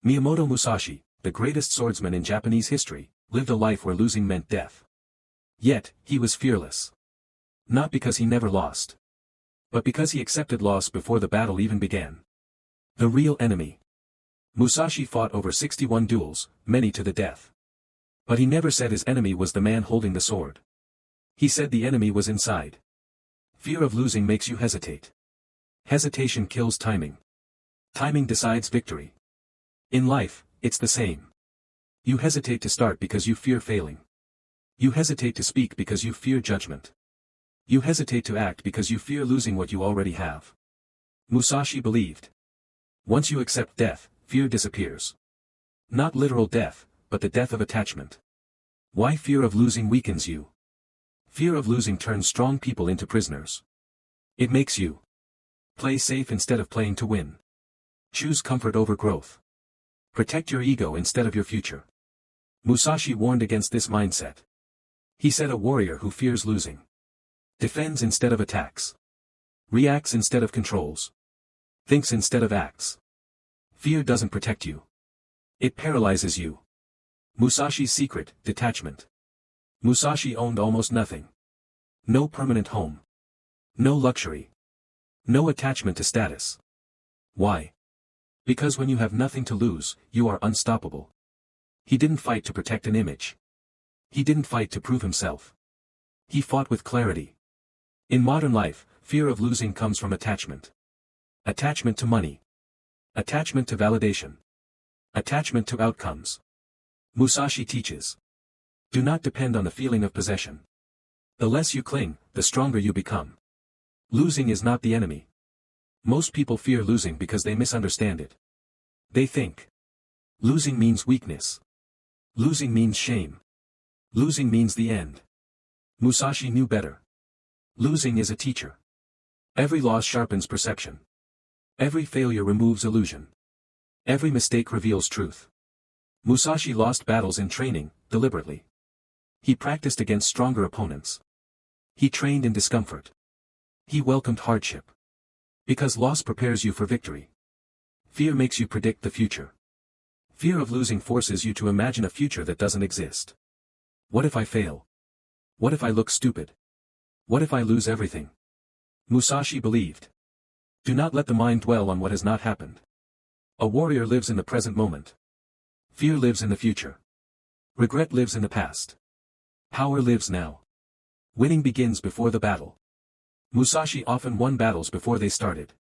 Miyamoto Musashi, the greatest swordsman in Japanese history, lived a life where losing meant death. Yet, he was fearless. Not because he never lost, but because he accepted loss before the battle even began. The real enemy. Musashi fought over 61 duels, many to the death. But he never said his enemy was the man holding the sword. He said the enemy was inside. Fear of losing makes you hesitate. Hesitation kills timing. Timing decides victory. In life, it's the same. You hesitate to start because you fear failing. You hesitate to speak because you fear judgment. You hesitate to act because you fear losing what you already have. Musashi believed. Once you accept death, fear disappears. Not literal death, but the death of attachment. Why fear of losing weakens you? Fear of losing turns strong people into prisoners. It makes you play safe instead of playing to win. Choose comfort over growth. Protect your ego instead of your future. Musashi warned against this mindset. He said a warrior who fears losing defends instead of attacks, reacts instead of controls, thinks instead of acts. Fear doesn't protect you. It paralyzes you. Musashi's secret, detachment. Musashi owned almost nothing. No permanent home. No luxury. No attachment to status. Why? Because when you have nothing to lose, you are unstoppable. He didn't fight to protect an image. He didn't fight to prove himself. He fought with clarity. In modern life, fear of losing comes from attachment. Attachment to money. Attachment to validation. Attachment to outcomes. Musashi teaches. Do not depend on the feeling of possession. The less you cling, the stronger you become. Losing is not the enemy. Most people fear losing because they misunderstand it. They think losing means weakness. Losing means shame. Losing means the end. Musashi knew better. Losing is a teacher. Every loss sharpens perception. Every failure removes illusion. Every mistake reveals truth. Musashi lost battles in training, deliberately. He practiced against stronger opponents. He trained in discomfort. He welcomed hardship. Because loss prepares you for victory. Fear makes you predict the future. Fear of losing forces you to imagine a future that doesn't exist. What if I fail? What if I look stupid? What if I lose everything? Musashi believed. Do not let the mind dwell on what has not happened. A warrior lives in the present moment. Fear lives in the future. Regret lives in the past. Power lives now. Winning begins before the battle. Musashi often won battles before they started.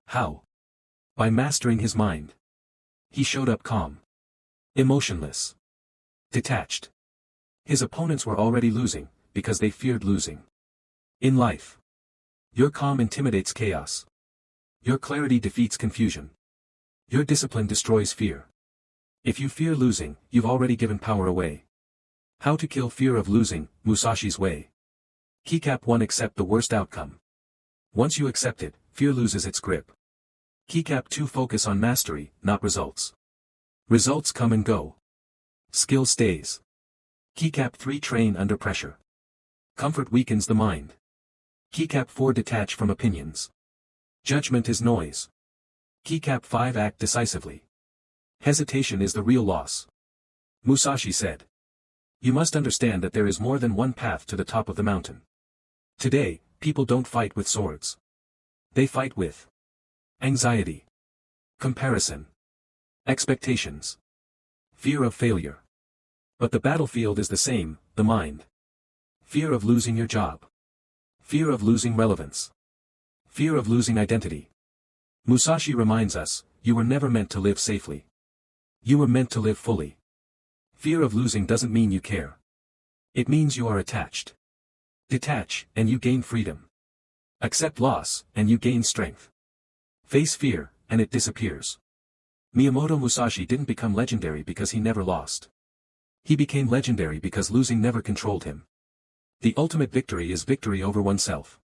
How? By mastering his mind. He showed up calm. Emotionless. Detached. His opponents were already losing, because they feared losing. In life, your calm intimidates chaos. Your clarity defeats confusion. Your discipline destroys fear. If you fear losing, you've already given power away. How to kill fear of losing, Musashi's way. Keycap 1. Accept the worst outcome. Once you accept it, fear loses its grip. Keycap 2. Focus on mastery, not results. Results come and go. Skill stays. Keycap 3. Train under pressure. Comfort weakens the mind. Keycap 4. Detach from opinions. Judgment is noise. Keycap 5. Act decisively. Hesitation is the real loss. Musashi said. You must understand that there is more than one path to the top of the mountain. Today, people don't fight with swords. They fight with anxiety, comparison, expectations, fear of failure. But the battlefield is the same, the mind. Fear of losing your job. Fear of losing relevance. Fear of losing identity. Musashi reminds us, you were never meant to live safely. You were meant to live fully. Fear of losing doesn't mean you care. It means you are attached. Detach, and you gain freedom. Accept loss, and you gain strength. Face fear, and it disappears. Miyamoto Musashi didn't become legendary because he never lost. He became legendary because losing never controlled him. The ultimate victory is victory over oneself.